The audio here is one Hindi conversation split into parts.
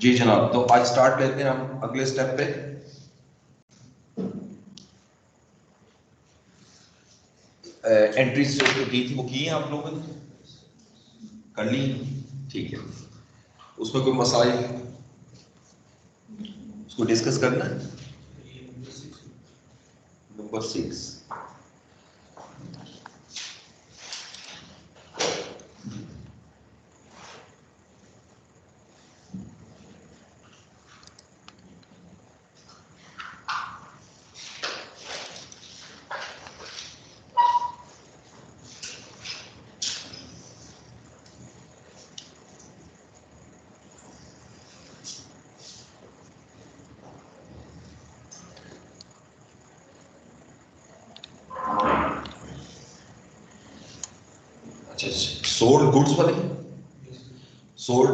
जी जनाब, तो आज स्टार्ट करते हैं हम अगले स्टेप पे। एंट्रीज जो दी थी वो की है आप लोगों ने, कर ली? ठीक है, उसमें कोई मसाइल उसको डिस्कस करना है। नंबर 6 अच्छा, सोल्ड गुड्स वाले, sold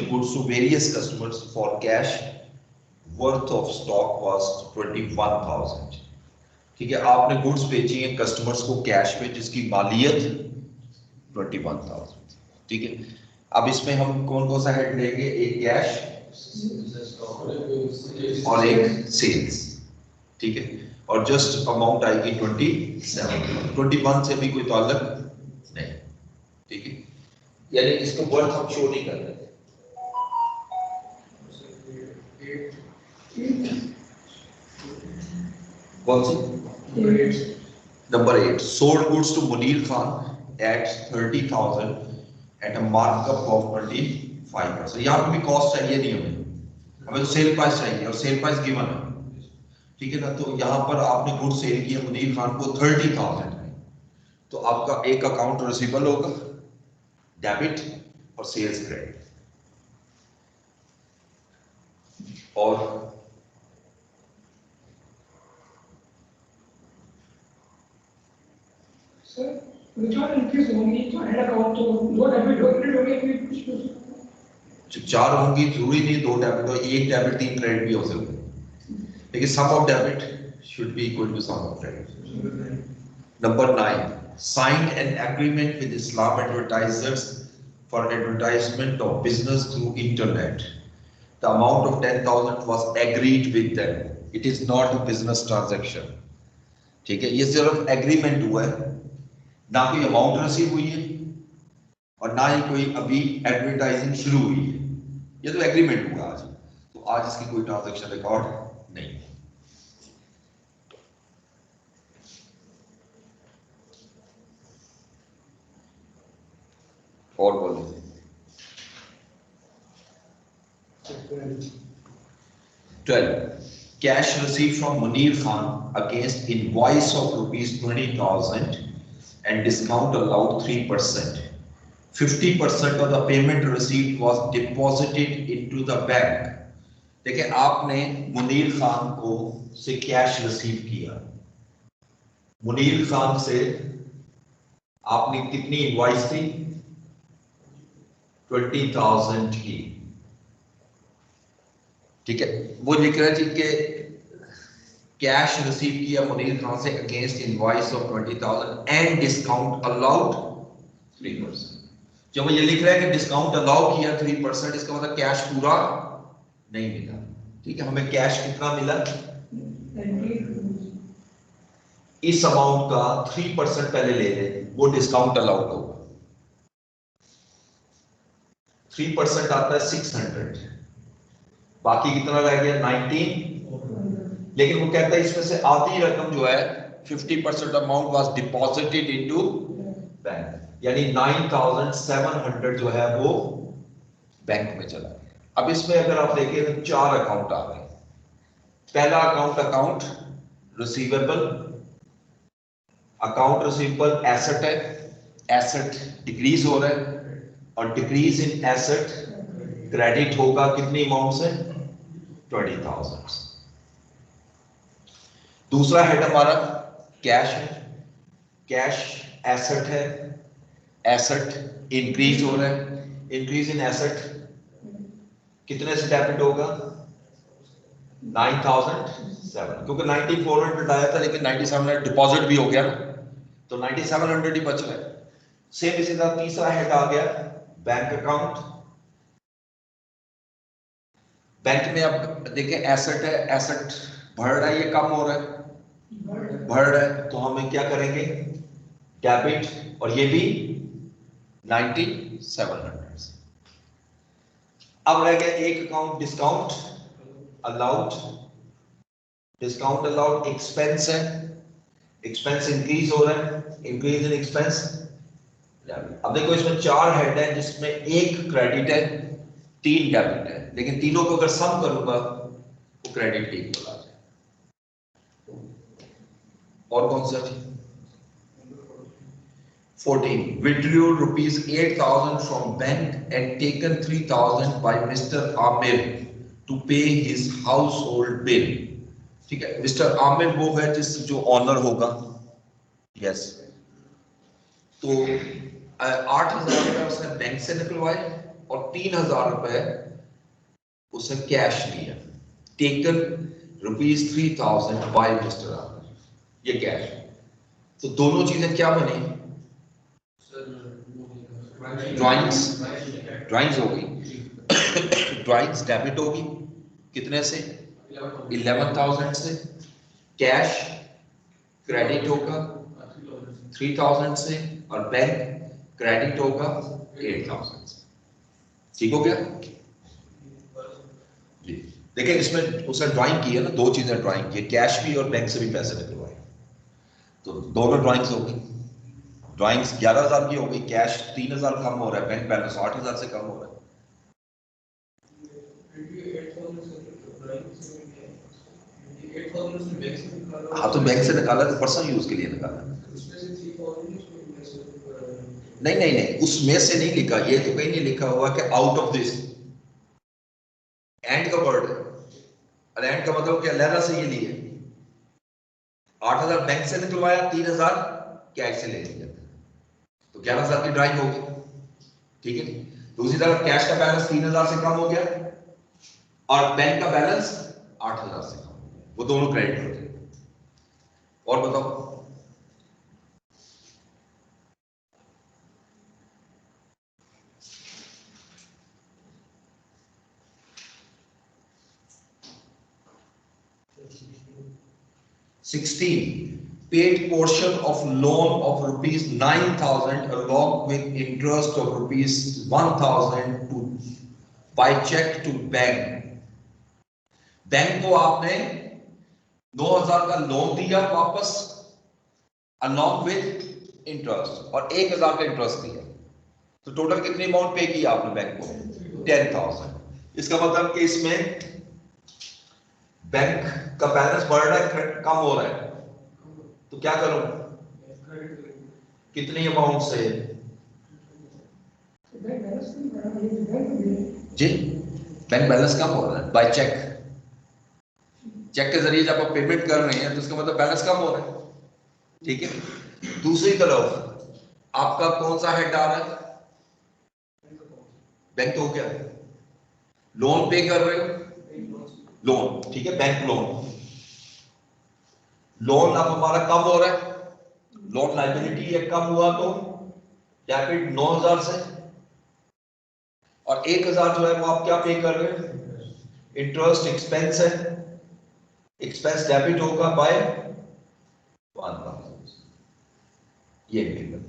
goods to various customers for cash worth of stock was 21,000। ठीक है, आपने गुड्स बेची हैं कस्टमर्स को कैश पे जिसकी मालियत 21,000। ठीक है, अब इसमें हम कौन कौन सा हेड लेंगे? एक कैश और एक सेल्स। ठीक है, और जस्ट अमाउंट आएगी 27। 21 से भी कोई ताल्लुक नहीं। ठीक है, यानी इसको वर्थ हम शो नहीं कर रहे। कौन सी? Number 8, sold goods to Munir Khan at 30,000 at a markup of 25%। यहाँ पे भी कॉस्ट चाहिए नहीं हमें तो सेल प्राइस चाहिए और सेल प्राइस गिवन है। ठीक है ना, तो यहाँ पर आपने गुड सेल किया मुनीर खान को 30,000 में, तो आपका एक अकाउंट रिसीवेबल होगा डेबिट और सेल्स क्रेडिट। और sir which one increase only to head account तो दो डेबिट हो क्रेडिट हो गया फिर जो 4 होंगी जरूरी नहीं 2 डेबिट हो, 1 डेबिट 3 क्रेडिट भी हो सकते हैं, लेकिन sum of debit should be equal to sum of credit. Number 9, signed an agreement with Islam advertisers for advertisement of business through internet. The amount of 10,000 was agreed with them. It is not a business transaction. ठीक है, ये सिर्फ एग्रीमेंट हुआ है, ना कोई अमाउंट रिसीव हुई है और ना ही कोई अभी एडवर्टाइजिंग शुरू हुई है। ये तो एग्रीमेंट हुआ आज, तो आज इसकी कोई ट्रांजैक्शन रिकॉर्ड नहीं है। और बोलो। 12, cash received from Munir Khan against invoice of rupees 20,000 and discount allowed 3%. 50% of the payment received was deposited into the bank. देखिए, आपने मुनीर खान को से कैश रिसीव किया, मुनीर खान से आपने कितनी इनवॉइस थी? 20,000 की। ठीक है, वो लिख रहा है जी कि कैश रिसीव किया मुनीर खान से against invoice of 20,000 and discount allowed 3%। जब ये लिख रहा है कि डिस्काउंट अलाउ किया 3%, इसका मतलब कैश पूरा नहीं मिला। ठीक है, हमें कैश कितना मिला? इस अमाउंट का 3% पहले ले लें, वो डिस्काउंट अलाउड होगा। 3% आता है 600, बाकी कितना रह गया? 19। लेकिन वो कहता है इसमें से आधी रकम जो है 50% amount was deposited into bank, यानी 9,700 जो है वो बैंक में चला गया। अब इसमें अगर आप देखें तो 4 अकाउंट आ गए। पहला account receivable, account receivable asset है, एसेट डिक्रीज हो रहा है और डिक्रीज इन एसेट क्रेडिट होगा कितनी अमाउंट से? 20,000। दूसरा हेड हमारा कैश है, कैश एसेट है, एसेट इंक्रीज हो रहा है, इंक्रीज इन एसेट कितने से डेबिट होगा? 9,007, क्योंकि 9,400 आया था लेकिन 9,700 डिपॉजिट भी हो गया, तो 9,700 ही बच रहा है। सेम इसी तरह तीसरा हेड आ गया बैंक अकाउंट, बैंक में अब देखें एसेट है, एसेट बढ़ रहा है, ये कम हो रहा है, बढ़ रहा है, तो हम क्या करेंगे, डेबिट, और ये भी 9700 से। अब रह गया एक account discount allowed, discount allowed expense है, एक्सपेंस इंक्रीज हो रहा है, इंक्रीज इन एक्सपेंस। अब देखो इसमें 4 हेड है जिसमें एक क्रेडिट है, 3 डेबिट है, लेकिन तीनों को अगर सम करूंगा तो क्रेडिट के इक्वल आ जाए। और कौन सा? 14 withdrew rupees 8,000 from bank and taken 3,000 by Mr. Amir to pay his household bill। ठीक है, मिस्टर आमिर वो है जिस जो ऑनर होगा, यस। तो 8,000 रुपए उसने बैंक से निकलवाए और 3,000 रुपए उसने कैश लिया। टेकन ₹3,000 बाय मिस्टर आमिर, ये कैश। तो दोनों चीजें क्या बनी? ड्राइंग्स, ड्राइंग्स हो गई, ड्राइंग्स डेबिट होगी कितने से? 11,000 से। कैश क्रेडिट होगा 3,000 से, और बैंक क्रेडिट होगा 8,000 से। ठीक हो गया जी? देखिए इसमें उसने ड्राइंग की है ना, 2 चीजें ड्राइंग की, कैश भी और बैंक से भी पैसे निकलवाए, तो दोनों ड्राइंग्स हो गई। ड्राइंग्स 11,000 की हो गई, कैश 3,000 कम हो रहा है, बैंक बैलेंस 8,000 से कम हो रहा है। हाँ तो बैंक से निकाला तो पर्सनल यूज के लिए निकाला। नहीं नहीं नहीं, उसमें से नहीं लिखा, ये तो कहीं नहीं लिखा हुआ कि आउट ऑफ दिस। एंड का वर्ड है, और एंड का मतलब क्या, लेना से ये लिए 8,000 बैंक से निकलवाया, 3,000 कैश से ले लिया, तो 11,000 की ड्राइंग होगी। ठीक है, दूसरी तरफ कैश का बैलेंस 3,000 से कम हो गया और बैंक का बैलेंस 8,000 से कम हो गया, वो दोनों क्रेडिट होते हैं। और बताओ? paid portion of loan of ₹9,000 along with interest of ₹1,000 to by check to bank। Bank को आपने 9,000 का लोन दिया वापस along with इंटरेस्ट, और 1,000 का इंटरेस्ट दिया, तो टोटल कितनी अमाउंट पे की आपने बैंक को? 10,000। इसका मतलब कि इसमें बैंक का बैलेंस बढ़ रहा है, कम हो रहा है, तो क्या करूं? कितनी अमाउंट से? जी, बैंक बैलेंस कम हो रहा है बाय चेक। चेक के जरिए जब आप पेमेंट कर रहे हैं तो इसका मतलब बैलेंस कम हो रहा है। ठीक है, दूसरी तरफ आपका कौन सा हेड आ रहा है? बैंक तो हो गया, लोन पे कर रहे हो, लोन, ठीक है, बैंक लोन, लोन अब हमारा कम हो रहा है, लोन लायबिलिटी है, कम हुआ तो डेबिट 9,000 से, और 1,000 जो है वो आप क्या पे कर रहे हो? इंटरेस्ट एक्सपेंस है, एक्सपेंस डेबिट होगा बाय 1,000, ये पेमेंट।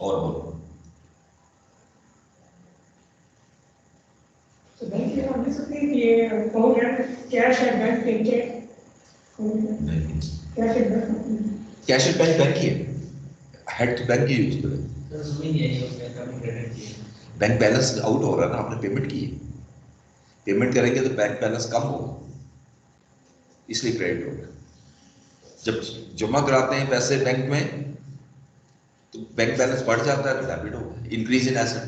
और बोलो। तो बैंक के हम दे सकते हैं कि ये कहो कैश है बैंक पे चेक, नहीं, कैश है bank, cash and bank bank ही है, हेड बैंक ही यूज करें। बैंक बैलेंस आउट हो रहा है ना, आपने पेमेंट की है, पेमेंट करेंगे तो बैंक बैलेंस कम होगा, इसलिए क्रेडिट होगा। जब जमा कराते हैं पैसे बैंक में तो बैंक बैलेंस बढ़ जाता है तो डेबिट होगा, इंक्रीज इन एसेट।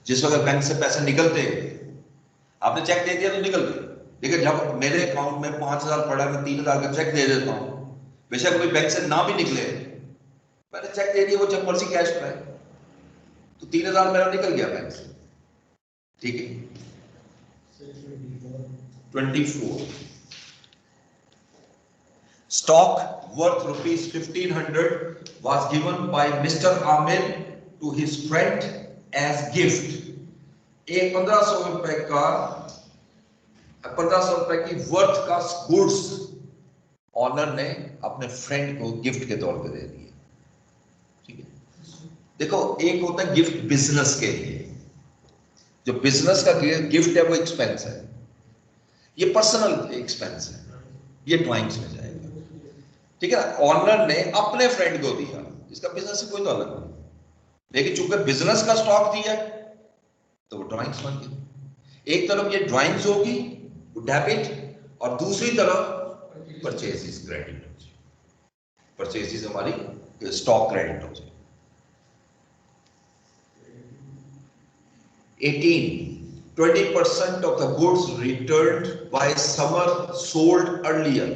जिस वक्त बैंक से पैसे निकलते हैं, आपने चेक दे दिया तो निकल गए, लेकिन जब मेरे अकाउंट में 5,000 पड़ा, मैं 3,000 का चेक दे देता हूं, बेशक कोई बैंक से ना भी निकले, मैंने चेक दे दिया, वो जब मर्जी कैश में, तो 3,000 मेरा निकल गया बैंक से। ठीक है, 24 stock worth ₹1,500 was given by Mr. Amir to his friend as gift एक 1500 रुपए का 1500 रुपए की वर्थ का गुड्स ऑनर ने अपने फ्रेंड को गिफ्ट के तौर पे दे दिए। ठीक है, देखो एक होता है गिफ्ट बिजनेस के लिए, जो बिजनेस का गिफ्ट है वो एक्सपेंस है, ये पर्सनल एक्सपेंस है, ये ड्राइंग्स में जाएगा। ठीक है, ऑनर ने अपने फ्रेंड को दिया, इसका बिजनेस से कोई ताल्लुक नहीं, लेकिन चूंकि बिजनेस का स्टॉक दिया तो वो ड्राइंग्स बन गई। एक तरफ ये ड्राइंग्स होगी डेबिट, और दूसरी तरफ परचेजेस क्रेडिट हो जाए, परचेजेस हमारी स्टॉक क्रेडिट हो जाए। 18 20% of the goods returned by summer sold earlier।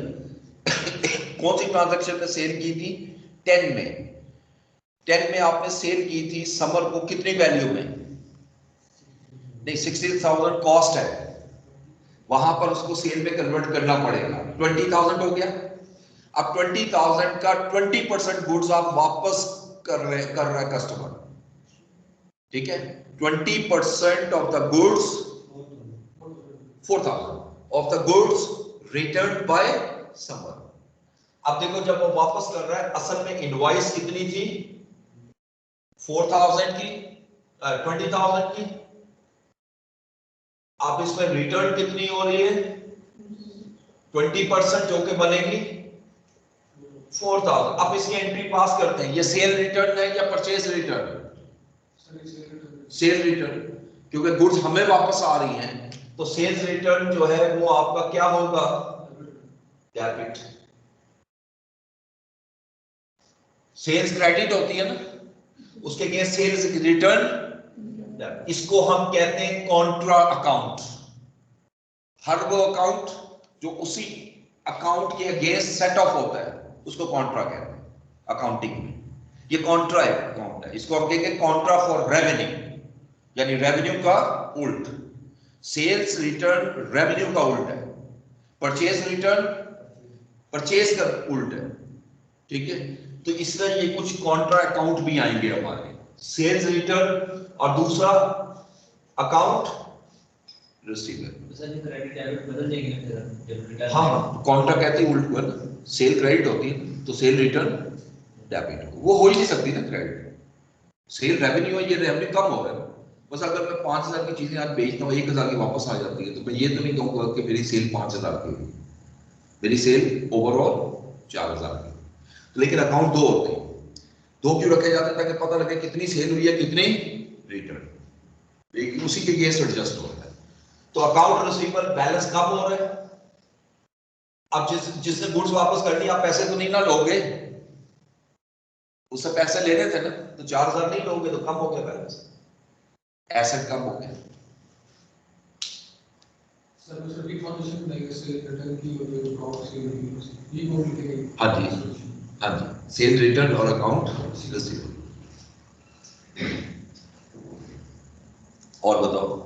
कौन सी ट्रांजैक्शन में सेल की थी? 10 में। 10 में आपने सेल की थी समर को कितनी वैल्यू में? नहीं, 16,000 कॉस्ट है, वहां पर उसको सेल में कन्वर्ट करना पड़ेगा, 20,000 हो गया। अब 20,000 का 20% गुड्स आप वापस कर रहे हैं कस्टमर। ठीक है, 20% off the goods 4,000 off the goods return by summer. अब देखो जब वो वापस कर रहा है, असल में इनवॉइस कितनी थी? 4,000 की 20,000 की। आप इसमें रिटर्न कितनी हो रही है? 20% जो कि बनेगी 4,000। आप इसकी एंट्री पास करते हैं, ये सेल रिटर्न है या परचेज रिटर्न? सेल रिटर्न, क्योंकि गुड्स हमें वापस आ रही हैं, तो सेल्स रिटर्न जो है वो आपका क्या होगा? डेबिट। सेल्स क्रेडिट होती है ना, उसके अगेंस्ट सेल्स रिटर्न, इसको हम कहते हैं कॉन्ट्रा अकाउंट। हर वो अकाउंट जो उसी अकाउंट के अगेंस्ट सेट ऑफ होता है उसको कॉन्ट्रा कहते हैं अकाउंटिंग में। ये कॉन्ट्रा अकाउंट है, इसको हम कहेंगे कॉन्ट्रा फॉर रेवेन्यू, यानी रेवेन्यू का उल्ट। सेल्स रिटर्न रेवेन्यू का उल्ट है, परचेज रिटर्न परचेज का उल्ट है। ठीक है, तो इस तरह ये कुछ कॉन्ट्रा अकाउंट भी आएंगे हमारे, सेल्स रिटर्न और दूसरा अकाउंट रिसीवेबल। हाँ, कॉन्ट्रा कहते हैं उल्ट पर, सेल क्रेडिट होती है तो सेल रिटर्न डेबिट, वो हो ही नहीं सकती ना क्रेडिट। सेल रेवेन्यू है, ये रेवेन्यू कम हो रहा है, बस अगर मैं 5,000 की चीजें आज बेचता हूँ 1,000 की वापस आ जाती है, तो मैं ये तो नहीं कहूंगा कि मेरी सेल 5,000 की हुई, मेरी सेल ओवरऑल 4,000 की। लेकिन अकाउंट दो होते हैं, दो क्यों रखे जाते हैं? ताकि पता लगे कितनी सेल हुई है कितनी रिटर्न, लेकिन उसी के अगेंस्ट एडजस्ट हो रहा है। तो अकाउंट रिसीवेबल बैलेंस कम हो रहा है। अब जिसने गुड्स वापस कर दिया, आप पैसे तो नहीं ना लोगे, उससे पैसे ले रहे थे ना, तो 4,000 नहीं लोगे तो कम हो गया बैलेंस, एसेट कम हो गया। हाँ जी, हाँ जी, सेल रिटर्न और अकाउंट रिसीवेबल। और बताओ।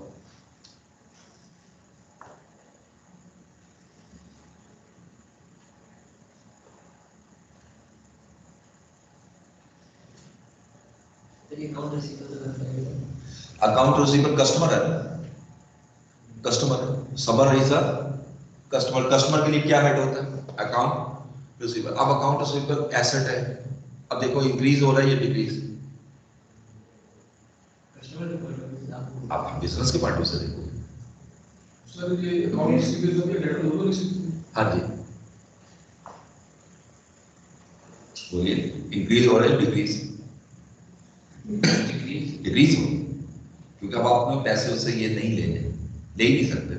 अकाउंट रिसीवेबल कस्टमर है, customer summer is a customer, customer के लिए क्या हेड होता है? Account receivable. अब अकाउंट रिसीवेबल एसेट है, अब देखो इंक्रीज हो रहा है या डिक्रीज? आप बिजनेस के पॉइंट से देखो सर, ये अकाउंट रिसीवेबल में डेट दोनों रिसीवेबल। हाँ जी, बोलिए, इंक्रीज हो रहा है डिक्रीज? डिक्रीज हो, क्योंकि अब आप अपने पैसे उससे ये नहीं ले ही नहीं सकते,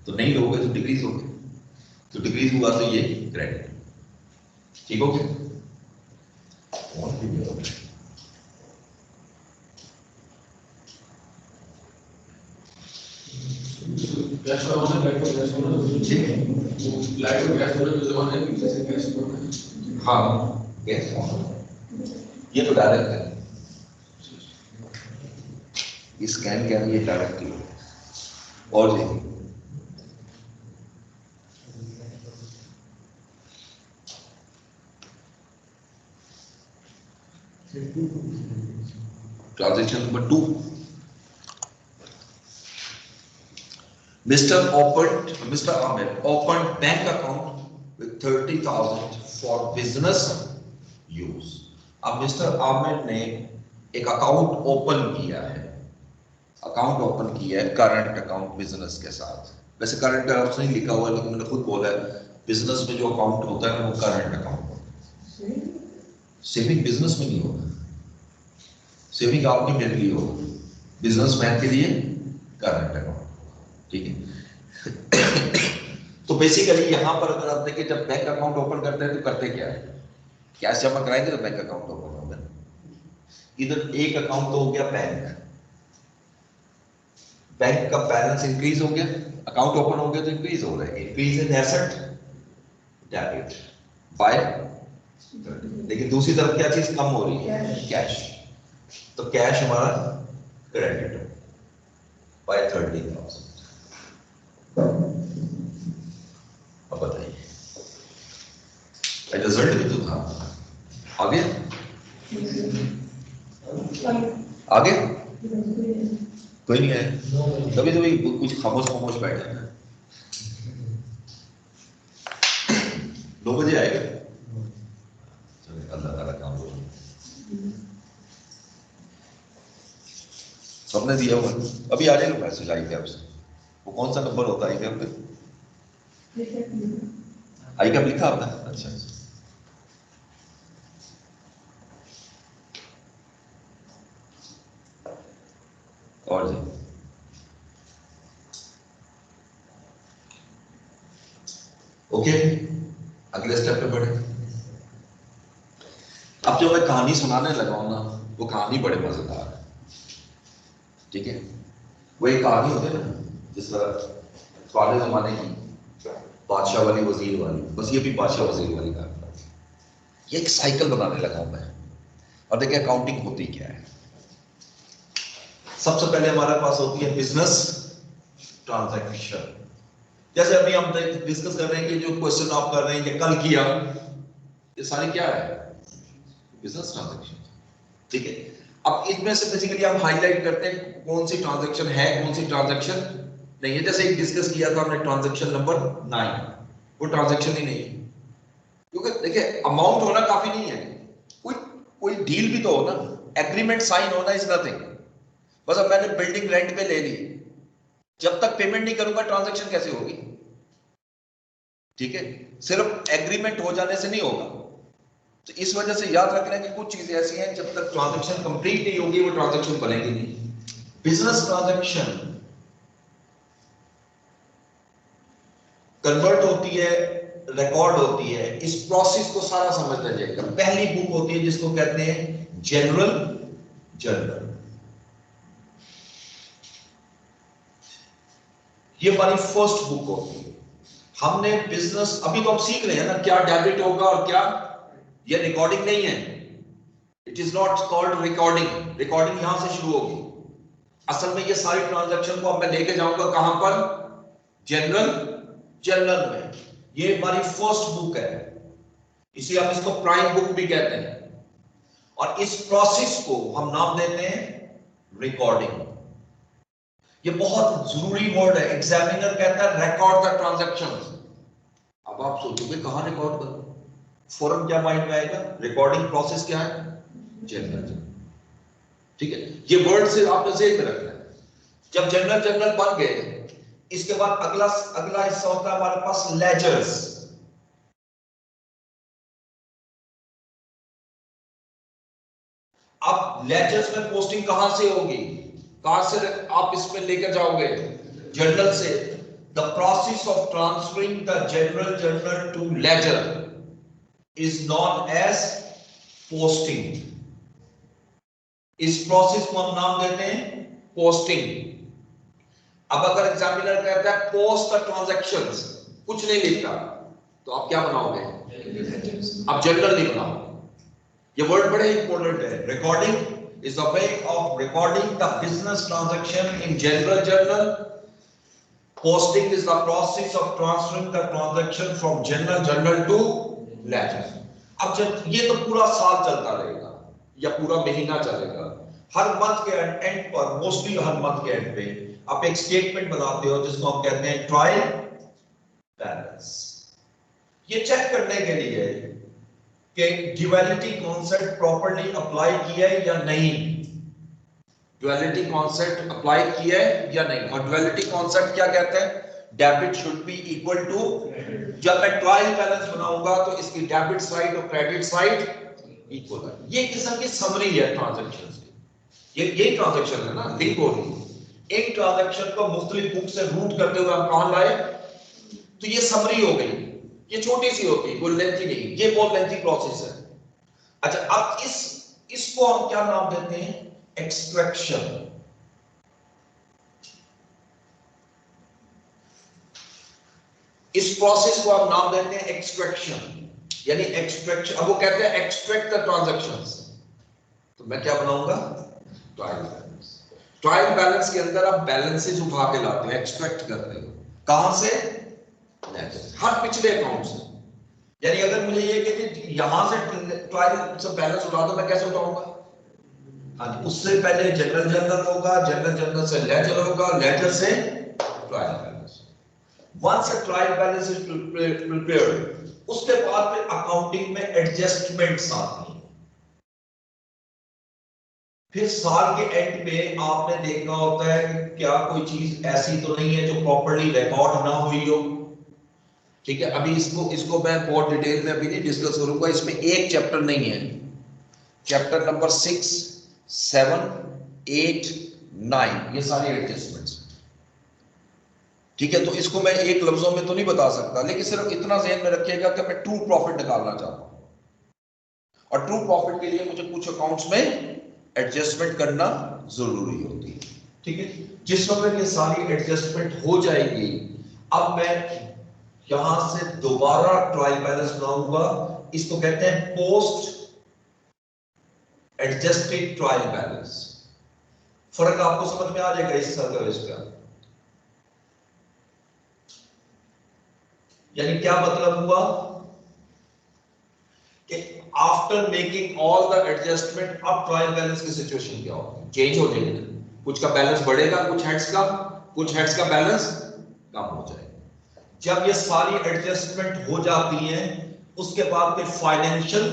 तो नहीं लोगे तो डिक्रीज हो गए, तो डिक्रीज हुआ तो ये क्रेडिट। ठीक हो गया? कैश फ्लो में लाइक कैश फ्लो ठीक है, लाइक कैश फ्लो जो जमाने में जैसे कैश फ्लो। हाँ कैश, ये तो डायरेक्ट है, स्कैन क्या है, ये डायरेक्ट है। और देखिए transaction number 2, Mr. Ahmed opened bank account with 30,000 for business use. अब मिस्टर आमिर ने एक अकाउंट ओपन किया है, करंट अकाउंट बिजनेस के साथ। वैसे करंट का ऑप्शन नहीं लिखा हुआ है, लेकिन मैंने खुद बोला है बिजनेस में जो अकाउंट होता है वो करंट अकाउंट होता है। सेविंग बिजनेस में नहीं होगा, सेविंग आपके मेरे लिए होगा, बिजनेसमैन के लिए करंट अकाउंट, ठीक है। तो बेसिकली यहां पर अगर आप देखिए जब बैंक अकाउंट ओपन करते हैं तो करते क्या है, कैश जमा कराएंगे तो बैंक अकाउंट ओपन होगा। इधर एक अकाउंट तो हो गया बैंक का बैलेंस इंक्रीज हो गया, अकाउंट ओपन हो गया तो इंक्रीज हो रहा है, increase in asset debit bye, लेकिन दूसरी तरफ क्या चीज कम हो रही है, कैश। तो कैश हमारा क्रेडिट बाय 30,000। अब बताइए रिजल्ट भी तो था, आगे कोई नहीं है, कभी कभी कुछ खामोश बैठे हैं। 9 बजे आएगा, चलिए अल्लाह ताला काम हो। सबने दिया हुआ अभी आ जाएगा मैसेज आई कैप से। वो कौन सा नंबर होता है आई कैप पे? आई कैप लिखा आपने? अच्छा और जी ओके, अगले स्टेप पे बढ़े। अब जो मैं कहानी सुनाने लगा हूं ना, वो कहानी बड़े मजेदार है, ठीक है। वो एक कहानी होती है ना, जिस पुराने जमाने की बादशाह वाली वजीर वाली, बस ये भी बादशाह वजीर वाली कहानी। ये एक साइकिल बनाने लगा हूं मैं। और देखिए अकाउंटिंग होती क्या है। सबसे पहले हमारे पास होती है बिजनेस ट्रांजैक्शन। जैसे अभी हम डिस्कस कर रहे हैं कि जो क्वेश्चन आप कर रहे हैं कि कल किया, ये सारी क्या है, बिजनेस ट्रांजैक्शन, ठीक है। अब इसमें से बेसिकली हम हाईलाइट करते हैं कौन सी ट्रांजैक्शन है, कौन सी ट्रांजैक्शन नहीं है। जैसे एक डिस्कस किया था हमने ट्रांजैक्शन नंबर 9, वो ट्रांजैक्शन ही नहीं है, क्योंकि देखिए अमाउंट होना काफी नहीं है, कोई डील भी तो हो ना, एग्रीमेंट साइन होना इज नथिंग। बस अब मैंने बिल्डिंग रेंट पे ले ली, जब तक पेमेंट नहीं करूंगा ट्रांजैक्शन कैसे होगी, ठीक है। सिर्फ एग्रीमेंट हो जाने से नहीं होगा। तो इस वजह से याद रखना कि कुछ चीजें ऐसी हैं जब तक ट्रांजैक्शन कंप्लीट नहीं होगी वो ट्रांजैक्शन बनेगी नहीं। बिजनेस ट्रांजैक्शन कन्वर्ट होती है, रिकॉर्ड होती है, इस प्रोसेस को सारा समझना चाहिए। पहली बुक होती है जिसको कहते हैं जनरल जर्नल, ये हमारी फर्स्ट बुक होती है। हमने बिजनेस अभी तो हम सीख रहे हैं ना क्या डेबिट होगा और क्या, ये रिकॉर्डिंग नहीं है, it is not called recording. Recording यहां से शुरू होगी। असल में ये सारी ट्रांजैक्शन को अब मैं लेके जाऊंगा कहां पर, जनरल जर्नल में। ये हमारी फर्स्ट बुक है, इसे हम इसको प्राइम बुक भी कहते हैं। और इस प्रोसेस को हम नाम देते हैं रिकॉर्डिंग। ये बहुत जरूरी वर्ड है, एग्जामिनर कहता है रिकॉर्ड द ट्रांजैक्शंस। अब आप सोचोगे कहां रिकॉर्ड करो, फौरन क्या माइंड में आएगा, रिकॉर्डिंग प्रोसेस क्या है, जनरल, ठीक है। ये वर्ड से आपने जेब में रखना है। जब जनरल जर्नल बन गए, इसके बाद अगला हिस्सा होता है हमारे पास लेजर्स। अब लेजर्स में पोस्टिंग कहां से होगी, कहां से आप इसमें लेकर जाओगे, जर्नल से। The process of transferring the general journal to ledger is known as posting. इस प्रोसेस को हम नाम देते हैं पोस्टिंग। अब अगर एग्जामिनर कहता है पोस्ट द ट्रांजैक्शंस, कुछ नहीं लिखता, तो आप क्या बनाओगे, आप जनरल नहीं बनाओगे। ये वर्ड बड़े इंपॉर्टेंट है। Recording is the way of recording the business transaction in general journal. Posting is the process of transferring the transaction from general journal to ledger. अब जब ये तो पूरा साल चलता रहेगा या पूरा महीना चलेगा, हर मंथ के एंड पर, मोस्टली हर मंथ के एंड पे आप एक स्टेटमेंट बनाते हो जिसको हम कहते हैं ट्रायल बैलेंस। ये चेक करने के लिए कि ड्यूअलिटी कॉन्सेप्ट प्रॉपर्ली अप्लाई किया है या नहीं, ड्यूअलिटी कॉन्सेप्ट अप्लाई किया है या नहीं। और ड्यूअलिटी कॉन्सेप्ट क्या कहते हैं, debit should be equal to, जब मैं ट्रायल बैलेंस बनाऊंगा तो इसकी डेबिट साइड और क्रेडिट साइड इक्वल है। ये किस्म की समरी है ट्रांजैक्शंस की, ये ट्रांजैक्शन है ना, लिंक हो रही है। एक ट्रांजैक्शन को मुख्तलिफ बुक से रूट करते हुए हम कहां लाए, तो ये समरी हो गई। ये छोटी सी होती है, कोई लेंथी नहीं, ये बहुत लेंथी प्रोसेस है। अच्छा, अब इसको हम क्या नाम देते हैं, एक्सट्रैक्शन। इस प्रोसेस को हम नाम देते हैं एक्सट्रैक्शन, यानी एक्सट्रैक्शन। अब वो कहते हैं एक्सट्रैक्ट द ट्रांजैक्शंस, तो मैं क्या बनाऊंगा, ट्रायल बैलेंस। ट्रायल बैलेंस के अंदर आप बैलेंसेस उठा के लाते हो, एक्सट्रैक्ट करते हो, कहां से, हर पिछले अकाउंट से। यानी अगर मुझे ये कि यहां से ट्रायल से बैलेंस उठा दो, मैं कैसे उठाऊंगा, उससे पहले जनरल होगा, जनरल से लेजर होगा, लेजर से trial balance. Once a trial balance is prepared, उसके बाद फिर अकाउंटिंग में एडजस्टमेंट्स आती हैं। फिर साल के एंड में आपने देखना होता है कि क्या कोई चीज ऐसी तो नहीं है जो प्रॉपर्ली रिकॉर्ड ना हुई हो। ठीक है, अभी इसको मैं बहुत डिटेल में अभी नहीं डिस्कस करूंगा, इसमें एक चैप्टर नहीं है, चैप्टर नंबर 6, 7, 8, 9, ये सारे एडजस्टमेंट्स। ठीक है, तो इसको मैं एक लफ्जों में तो नहीं बता सकता, लेकिन सिर्फ इतना ध्यान में रखिएगा कि मैं ट्रू प्रॉफिट निकालना चाहता हूं, और ट्रू प्रॉफिट के लिए मुझे कुछ अकाउंट्स में एडजस्टमेंट करना जरूरी होती है। ठीक है, जिस वक्त ये सारी एडजस्टमेंट हो जाएगी, अब मैं यहां से दोबारा ट्रायल बैलेंस बनाऊंगा, इसको कहते हैं पोस्ट एडजस्टेड ट्रायल बैलेंस। फर्क आपको समझ में आ जाएगा इस सर्विस का। यानी क्या मतलब हुआ कि after making all the adjustment, अब ट्रायल बैलेंस की सिचुएशन क्या होगी, चेंज हो जाएगी। कुछ का बैलेंस बढ़ेगा, कुछ हेड्स का बैलेंस कम हो जाएगा। जब ये सारी एडजस्टमेंट हो जाती हैं, उसके बाद फिर फाइनेंशियल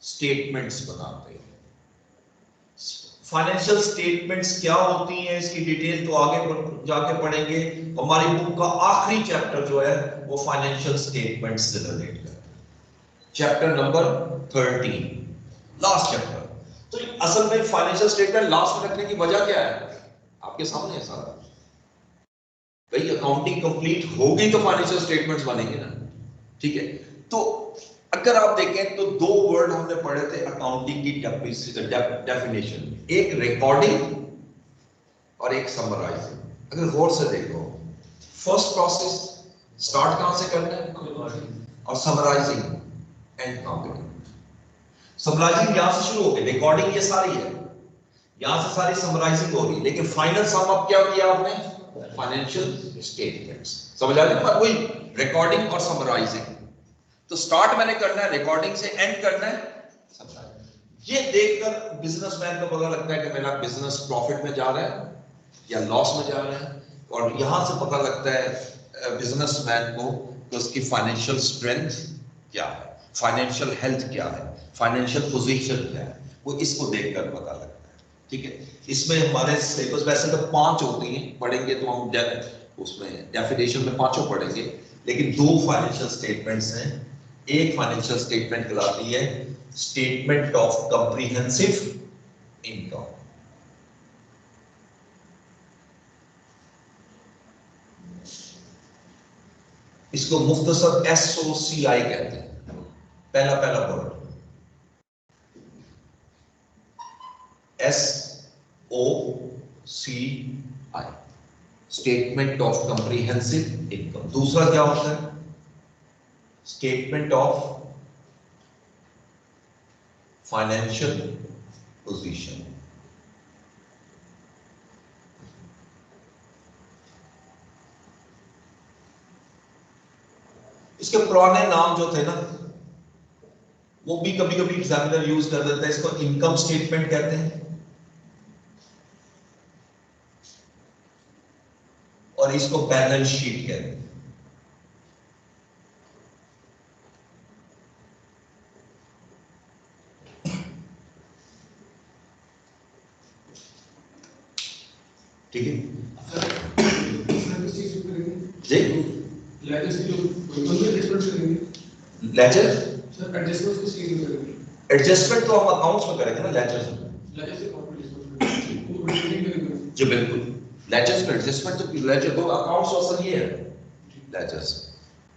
स्टेटमेंट्स बनाते हैं। फाइनेंशियल स्टेटमेंट्स क्या होती हैं, इसकी डिटेल तो आगे जाके पढ़ेंगे। हमारी बुक का आखिरी चैप्टर जो है वो फाइनेंशियल स्टेटमेंट्स से रिलेटेड है, चैप्टर नंबर 13, लास्ट चैप्टर। तो असल में फाइनेंशियल स्टेटमेंट लास्ट में रखने की वजह क्या है, आपके सामने है सारा। भाई अकाउंटिंग कंप्लीट होगी तो फाइनेंशियल स्टेटमेंट्स बनेंगे ना। ठीक है, तो अगर आप देखें तो दो वर्ड हमने पढ़े थे अकाउंटिंग की डेफिनेशन, एक रिकॉर्डिंग और एक समराइजिंग। अगर गौर से देखो, फर्स्ट प्रोसेस स्टार्ट कहां से करना है, और समराइजिंग एंड कहां पे। समराइजिंग यहां से शुरू हो गई, रिकॉर्डिंग ये सारी है, यहां से सारी समराइजिंग हो रही है, लेकिन फाइनल सम अप क्या किया आपने, फाइनेंशियल स्टेटमेंट्स। समझ आ गया, वही रिकॉर्डिंग और समराइजिंग। तो स्टार्ट मैंने करना है रिकॉर्डिंग से, एंड करना है। ये देखकर बिजनेसमैन को पता लगता है कि मेरा बिजनेस प्रॉफिट में जा रहा है या लॉस में जा रहा है, और यहां से पता लगता है बिजनेसमैन को कि उसकी फाइनेंशियल स्ट्रेंथ क्या है, फाइनेंशियल हेल्थ क्या है, फाइनेंशियल पोजीशन क्या है, वो इसको देखकर पता लगता है। ठीक है, इसमें हमारे सिलेबस वैसे तो 5 होती हैं, पढ़ेंगे तो हम उसमें डेफिनेशन में 5 पढ़ेंगे, लेकिन 2 फाइनेंशियल स्टेटमेंट्स हैं। एक फाइनेंशियल स्टेटमेंट कहलाती है स्टेटमेंट ऑफ कंप्रीहेंसिव इनकम। इसको मुख्तसर SOCI कहते हैं, पहला word SOCI, statement of comprehensive income. दूसरा क्या होता है, स्टेटमेंट ऑफ फाइनेंशियल पोजीशन। इसके पुराने नाम जो थे ना, वो भी कभी कभी एग्जामिनर यूज कर देता है, इसको इनकम स्टेटमेंट कहते हैं, और इसको बैलेंस शीट कहते हैं। ठीक है जी, लेजर एडजस्टमेंट तो हम अकाउंट्स में करेंगे ना, लेजर जी बिल्कुल। लेजर्स में एडजस्टमेंट तो लेजर तो अकाउंट्स असल ये है लेजर्स,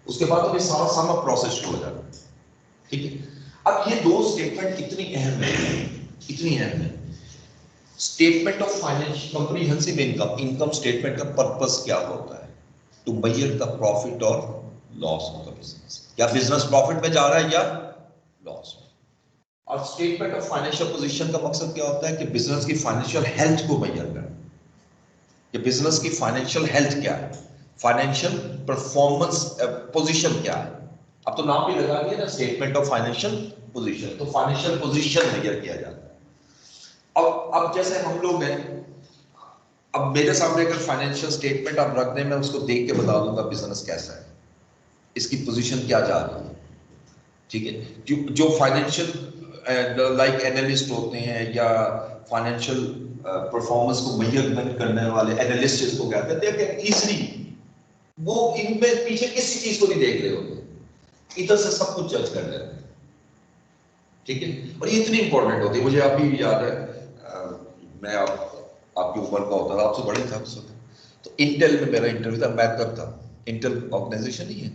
उसके बाद तो ये सारा सारा प्रोसेस शुरू हो जाता है। ठीक है, अब ये दो स्टेटमेंट कितनी अहम है, कितनी अहम है। Statement of financial comprehensive income, income statement का पर्पस क्या होता है? टू मेजर द प्रॉफिट और लॉस ऑफ द बिजनेस, या बिजनेस प्रॉफिट में जा रहा है या लॉस में। और स्टेटमेंट ऑफ फाइनेंशियल पोजीशन का मकसद क्या होता है कि बिजनेस की फाइनेंशियल हेल्थ को मेजर करना, कि बिजनेस की फाइनेंशियल हेल्थ क्या है, फाइनेंशियल परफॉर्मेंस पोजीशन क्या है। अब तो नाम भी लगा दिया ना, स्टेटमेंट ऑफ फाइनेंशियल पोजीशन, तो फाइनेंशियल पोजीशन मेजर किया जाता है। अब जैसे हम लोग हैं, अब मेरे सामने अगर फाइनेंशियल स्टेटमेंट आप रख दें, मैं उसको देख के बता दूंगा बिजनेस कैसा है, इसकी पोजीशन क्या जा रही है। ठीक है, जो फाइनेंशियल लाइक एनालिस्ट होते हैं या फाइनेंशियल परफॉर्मेंस को मेजरमेंट करने वाले एनालिस्ट इसको कहते हैं, दे कैन इजीली, वो इनमें पीछे किसी चीज को नहीं देख रहे होते, इधर से सब कुछ जज कर लेते हैं। ठीक है, और ये इतनी इंपॉर्टेंट होती है। मुझे अभी याद है, मैं आपकी उम्र का होता था, आपसे बड़े था उस वक्त, तो इंटेल में मेरा इंटरव्यू था, मैं तब था, इंटेल ऑर्गेनाइजेशन ही है,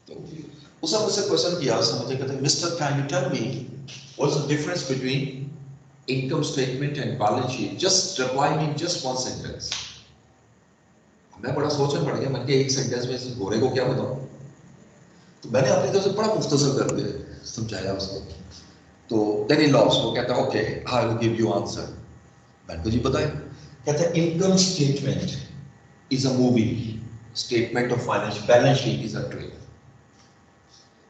तो उसने मुझसे क्वेश्चन किया, उसने मुझे कहता है, mister can you tell me what's the difference between income statement and balance sheet, just reply me in just one sentence. मैं बड़ा सोचने पड़ गया, मैंने एक सेंटेंस में इस घोड़े को क्या बताऊं, तो मैंने अपनी तरफ से बड़ा मुख्तसर करके समझाया उसको। तो देन इन लॉस वो कहता है okay I will give you answer. मैंने को जी बताया, कहता है income statement is a movie, statement of finance balance sheet is a trailer.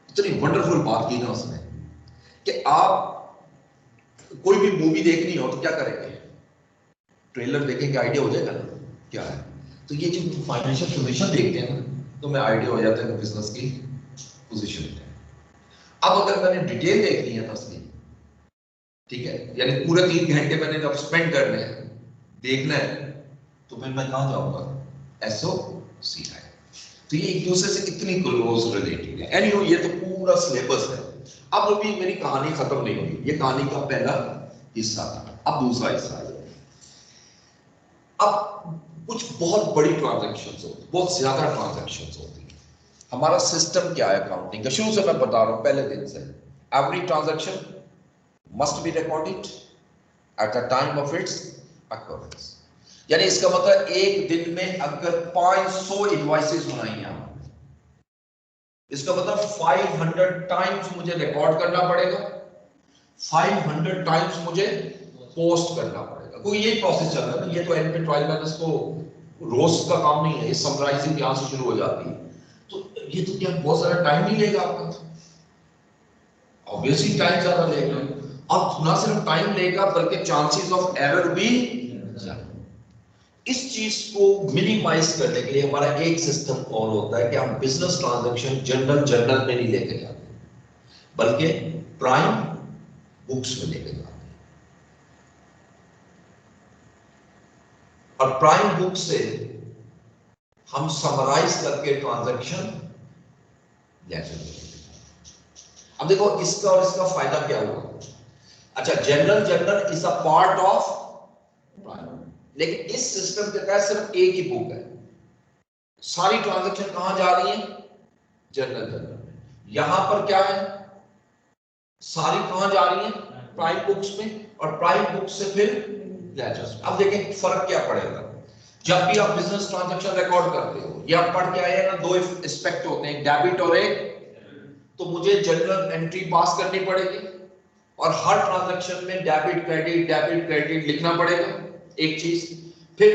इतनी वंडरफुल बात की ना उसने कि आप कोई भी मूवी देखनी हो तो क्या करेंगे, ट्रेलर देखेंगे, आइडिया हो जाएगा ना क्या है। तो ये जो फाइनेंशियल पोजीशन देखते हैं ना, तो मैं आइडिया हो जाता है बिजनेस की पोजीशन है। अब अगर मैंने डिटेल देखनी है तस्वीर, ठीक है, यानी पूरे 3 घंटे मैंने जब स्पेंड करने हैं, देखना है, तो फिर मैं कहां जाऊंगा, SOCI। तो ये एक दूसरे से कितनी क्लोज रिलेटेड है। एनीवे ये तो पूरा सिलेबस है। अब अभी मेरी कहानी खत्म नहीं हुई, ये कहानी का पहला हिस्सा था, अब दूसरा हिस्सा है। अब कुछ बहुत बड़ी ट्रांजैक्शंस होती, बहुत ज्यादा ट्रांजैक्शंस होती है। हमारा सिस्टम क्या है अकाउंटिंग का, शुरू से मैं बता रहा हूं, पहले दिन से, every transaction must be recorded at the time of its occurrence। यानी इसका मतलब एक दिन में अगर 500 इनवॉइसेस बनाई हैं, इसका मतलब 500 टाइम्स मुझे रिकॉर्ड करना पड़ेगा, 500 टाइम्स मुझे पोस्ट करना पड़ेगा। कोई यही प्रोसेस चल रहा है ना, ये तो एंड पे ट्रायल बैलेंस को रोज का काम नहीं है, ये समराइजिंग यहां से शुरू हो जाती है। तो ये तो क्या बहुत सारा टाइम नहीं लेगा आपका, ऑब्वियसली टाइम ज्यादा लेगा। अब ना सिर्फ टाइम लेगा बल्कि चांसेस ऑफ एरर भी। इस चीज को मिनिमाइज करने के लिए हमारा एक सिस्टम और होता है कि हम बिजनेस ट्रांजैक्शन जर्नल में नहीं लेके जाते, बल्कि प्राइम बुक्स में लेके जाते हैं। और प्राइम बुक से हम समराइज करके ट्रांजैक्शन लेते हैं। अब देखो इसका और इसका फायदा क्या हुआ। अच्छा, journal is a part of prime, लेकिन इस सिस्टम के तहत सिर्फ एक ही बुक है, सारी ट्रांजैक्शन कहां जा रही है, जर्नल में। यहां पर क्या है, सारी कहां जा रही है, प्राइम बुक्स में, और प्राइम बुक से फिर लेजर्स में। अब देखें फर्क क्या पड़ेगा। जब भी आप बिजनेस ट्रांजैक्शन रिकॉर्ड करते हो, ये आप पढ़ के आए हैं ना, दो एस्पेक्ट होते हैं, डेबिट और एक, तो मुझे जर्नल एंट्री पास करनी पड़ेगी, और हर ट्रांजैक्शन में डेबिट क्रेडिट लिखना पड़ेगा, एक चीज। फिर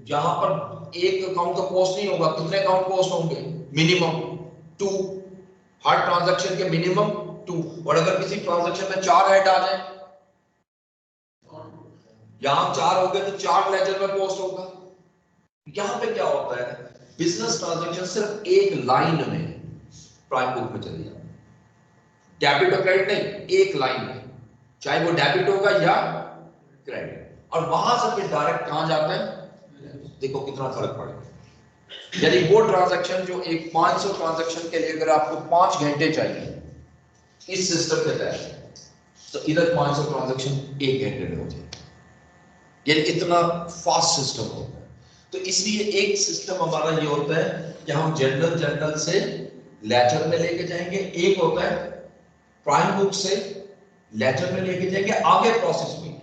जहां पर एक अकाउंट का पोस्ट नहीं होगा, कितने अकाउंट पोस्ट होंगे, मिनिमम 2, हर ट्रांजैक्शन के मिनिमम 2। और अगर किसी ट्रांजैक्शन में 4 हेड आ जाए, यहां 4 हो गए तो 4 लेजर में पोस्ट होगा। यहां पे क्या होता है, बिजनेस ट्रांजैक्शन सिर्फ एक लाइन में प्राइम बुक में चली जाती है, डेबिट और क्रेडिट नहीं, एक लाइन में, चाहे वो डेबिट होगा या क्रेडिट, और वहां से फिर डायरेक्ट कहां जाता है, देखो कितना फर्क पड़ेगा। यानी वो ट्रांजैक्शन जो एक 500 ट्रांजैक्शन के लिए अगर आपको 5 घंटे चाहिए इस सिस्टम के तहत, तो इधर 500 ट्रांजैक्शन 1 घंटे में हो जाए, यानी इतना फास्ट सिस्टम होता है। तो इसलिए एक सिस्टम हमारा ये होता है कि हम जनरल से लेजर में लेके जाएंगे, एक होता है प्राइम बुक से लेजर में लेके जाएंगे, आगे प्रोसेस में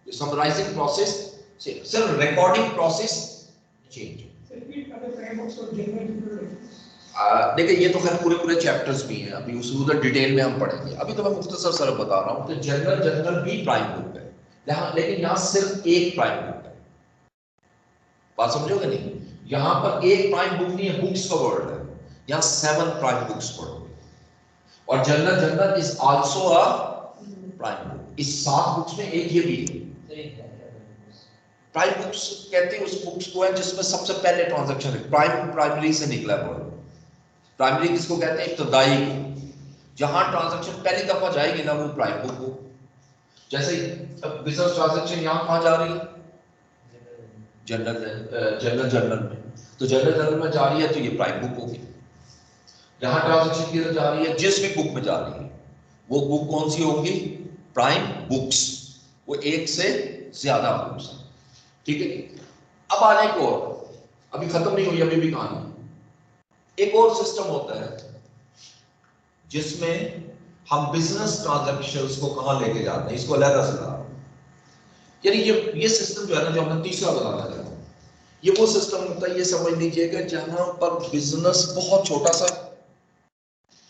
जो समराइजिंग प्रोसेस से सिर्फ रिकॉर्डिंग प्रोसेस चेंज। देखिए ये तो खैर पूरे चैप्टर्स भी हैं, अभी उस उधर डिटेल में हम पढ़ेंगे, अभी तो मैं मुख्तसर सर बता रहा हूँ कि जनरल भी प्राइम बुक है, लेकिन यहाँ सिर्फ एक प्राइम बुक है, बात समझोगे नहीं, यहाँ पर एक प्राइम बुक नहीं है, बुक्स का वर्ड है, यहाँ 7 प्राइम बुक्स पढ़ोगे, और general is also a prime book, इस 7 बुक्स में एक ये भी है। प्राइम बुक्स कहते हैं उस बुक्स को है जिसमें सबसे पहले ट्रांजैक्शन है, प्राइमरी से निकला है वर्ड। प्राइमरी किसको कहते हैं, इब्तदाई को, जहां ट्रांजैक्शन पहली दफा जाएगी ना वो प्राइम बुक हो। जैसे बिजनेस ट्रांजैक्शन यहां कहां जा रही है, जनरल में, तो जनरल में जा रही है तो ये प्राइम बुक होगी। यहां ट्रांजैक्शन किधर जा रही है, जिस भी बुक में जा रही है वो बुक कौन सी होगी, प्राइम बुक्स, वो एक से ज्यादा बुक्स, ठीक है। अब आने को अभी खत्म नहीं हुई, अभी भी कहानी, एक और सिस्टम होता है जिसमें हम बिजनेस ट्रांजैक्शंस को कहां लेके जाते हैं, इसको अलग से बता, यानी ये सिस्टम जो है ना, जो हमने तीसरा बताना चाहता हूं, ये वो सिस्टम होता है, ये समझ लीजिएगा जहां पर बिजनेस बहुत छोटा सा,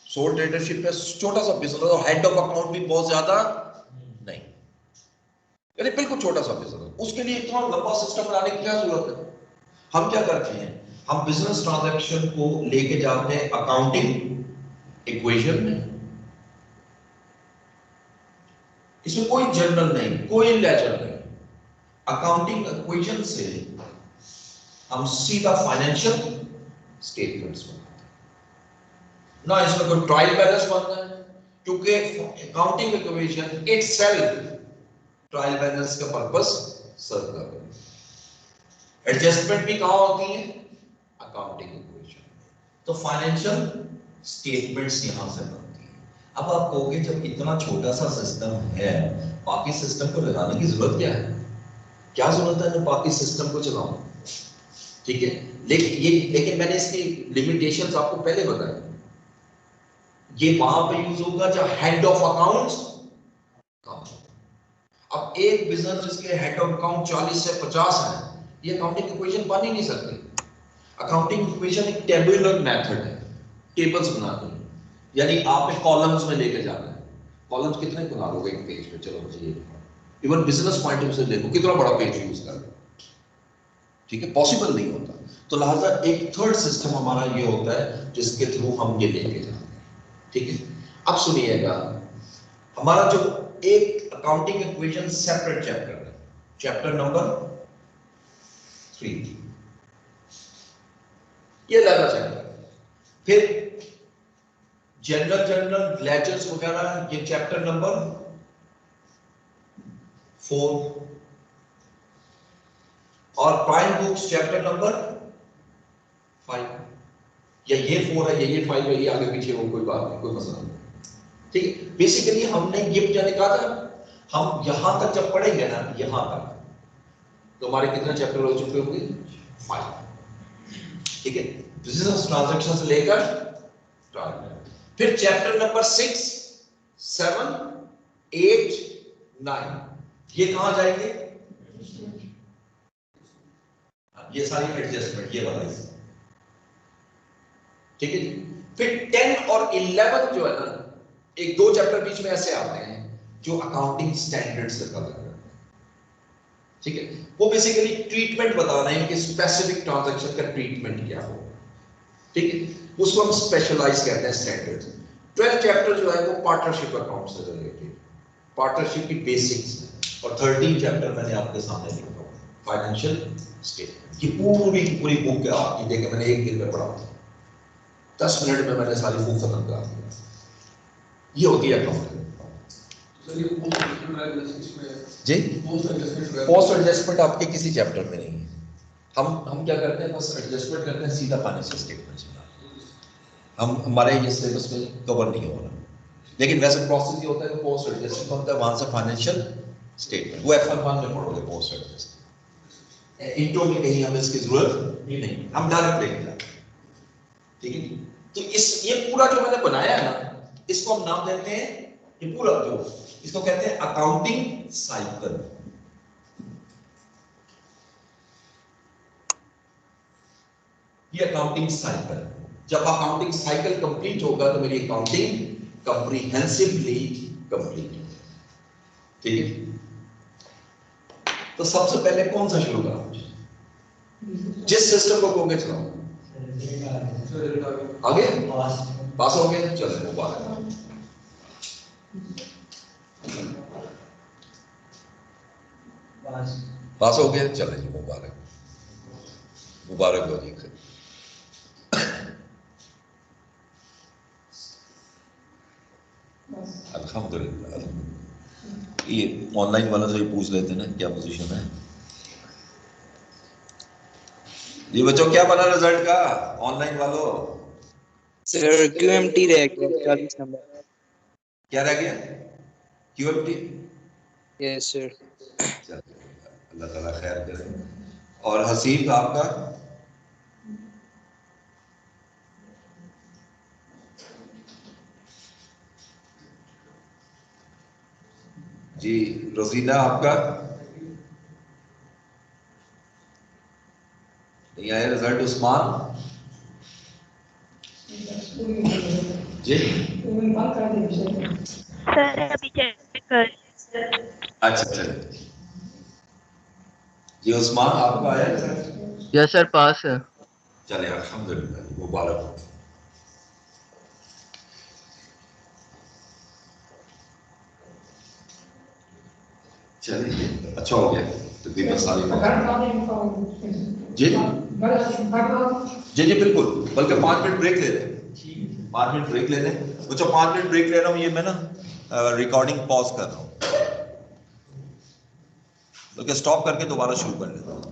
सोल ट्रेडरशिप है, छोटा सा बिजनेस, और हेड ऑफ अकाउंट भी बहुत ज्यादा नहीं, यानी बिल्कुल छोटा सा बिजनेस, उसके लिए इतना लंबा सिस्टम बनाने की क्या जरूरत है। हम क्या करते हैं, हम बिजनेस ट्रांजैक्शन को लेके जाते हैं अकाउंटिंग इक्वेशन में, इसमें कोई जर्नल नहीं, कोई लेजर नहीं, अकाउंटिंग इक्वेशन से हम सीधा फाइनेंशियल स्टेटमेंट्स बनाते हैं ना, इसमें कोई ट्रायल बैलेंस बनना है, क्योंकि accounting equation itself trial balance का पर्पस सर्व कर रही है। एडजस्टमेंट भी कहां होती है, अकाउंटिंग इक्वेशन, तो फाइनेंशियल स्टेटमेंट्स यहां से बनती है। अब आप कहोगे जब इतना छोटा सा सिस्टम है, बाकी सिस्टम को लगाने की जरूरत क्या है, क्या जरूरत है मैं बाकी सिस्टम को चलाऊं, ठीक है, लेकिन मैंने इसकी लिमिटेशंस आपको पहले बताई, ये वहां पे यूज होगा जब हेड ऑफ अकाउंट्स। अब एक बिजनेस जिसके हेड ऑफ अकाउंट 40 से 50 है, ये अकाउंटिंग इक्वेशन बन ही नहीं सकती। अकाउंटिंग इक्वेशन एक टेबुलर मेथड है, टेबल्स बनानी है, यानी आप एक कॉलम्स में लेके जाना है, कॉलम्स कितने बना लोगे एक पेज पे, चलो मुझे ये even business point of view से देखो कितना बड़ा पेज यूज कर रहे हो, ठीक है, पॉसिबल नहीं होता। तो लिहाजा एक थर्ड सिस्टम हमारा ये होता है जिसके थ्रू हम ये लेके जाते हैं, ठीक है। अब सुनिएगा, हमारा जो एक अकाउंटिंग इक्वेशन सेपरेट चैप्टर है, चैप्टर नंबर 3, ये लगा चैप्टर, फिर जनरल लेजर्स वगैरह ये चैप्टर नंबर 4, और प्राइम बुक्स चैप्टर नंबर 5, या ये 4 है या ये 5 है, ये आगे पीछे हो, कोई बात नहीं, कोई मसला नहीं, ठीक है। बेसिकली हमने ये जाने कहा था, हम यहां तक जब पढ़ेंगे ना, यहां तक तो हमारे कितने चैप्टर हो चुके होंगे, 5, ठीक है, बिजनेस ट्रांजैक्शन से लेकर फिर चैप्टर नंबर 6, 7, 8, 9 ये कहां जाएंगे, ये सारी एडजस्टमेंट ये वाला, ठीक है। फिर 10 और 11 जो है ना, एक 2 चैप्टर बीच में ऐसे आते हैं जो अकाउंटिंग स्टैंडर्ड्स से कवर करते हैं, ठीक है, वो बेसिकली ट्रीटमेंट बता रहे हैं कि स्पेसिफिक ट्रांजैक्शन का ट्रीटमेंट क्या हो, ठीक है, उसको हम स्पेशलाइज कहते हैं स्टैंडर्ड्स। 12 चैप्टर जो है वो पार्टनरशिप अकाउंट से रिलेटेड, पार्टनरशिप की बेसिक्स है, और 13 चैप्टर मैंने आपके सामने लिखा हुआ फाइनेंशियल स्टेटमेंट। कि पूरी की पूरी बुक क्या आपकी देखिए मैंने एक दिन में पढ़ा, 10 मिनट में मैंने सारी बुक खत्म करा दी। ये होती है अकाउंटिंग। सर ये पोस्ट एडजस्टमेंट इसमें जी, पोस्ट एडजस्टमेंट पोस्ट एडजस्टमेंट आपके किसी चैप्टर में नहीं है। हम क्या करते हैं, बस एडजस्टमेंट करते हैं सीधा फाइनेंशियल स्टेटमेंट्स में। हम हमारे ये सिलेबस में कवर नहीं हो रहा, लेकिन वैसे प्रोसेस ये होता है कि पोस्ट एडजस्टमेंट होता है, वहां से फाइनेंशियल स्टेटमेंट वो F1 में पढ़ोगे पोस्ट एडजस्टमेंट। इंट्रो में कहीं हमें इसकी जरूरत नहीं, हम डायरेक्ट लेंगे, ठीक है। तो इस ये पूरा जो मैंने बनाया है ना, इसको हम नाम देते हैं, ये पूरा जो इसको कहते हैं अकाउंटिंग साइकिल। ये अकाउंटिंग साइकिल, जब अकाउंटिंग साइकिल कंप्लीट होगा तो मेरी अकाउंटिंग कंप्रीहेंसिवली कंप्लीट, ठीक है। तो सबसे पहले कौन सा शुरू करा, जिस सिस्टम को कहोगे चलाओ। आगे पास हो गए, चलो मुबारक। पास हो गए, चले जी मुबारक, मुबारक हो जी। अल्हम्दुलिल्लाह। ये ऑनलाइन वाला से पूछ लेते ना क्या पोजीशन है। ये बच्चों क्या बना रिजल्ट का ऑनलाइन वालों? सर QMT रह गया 40 नंबर। क्या रह गया? QMT। Yes sir. अल्लाह ताला खैर करे। और हसीब आपका? जी रोजीना आपका नहीं आया रिजल्ट। उस्मान जी सर अभी चेक कर। अच्छा चले जी। उस्मान आपका आया रिजल्ट? यस सर पास है। चले अल्हम्दुलिल्लाह, मुबारक हो। चलिए अच्छा हो गया तो दिन सारी जी जी जी बिल्कुल, बल्कि 5 मिनट ब्रेक ले लें, 5 मिनट ब्रेक ले लें। बच्चों 5 मिनट ब्रेक ले रहा हूँ, ये मैं ना रिकॉर्डिंग पॉज कर रहा हूँ, बल्कि स्टॉप करके दोबारा शुरू कर लेता हूँ।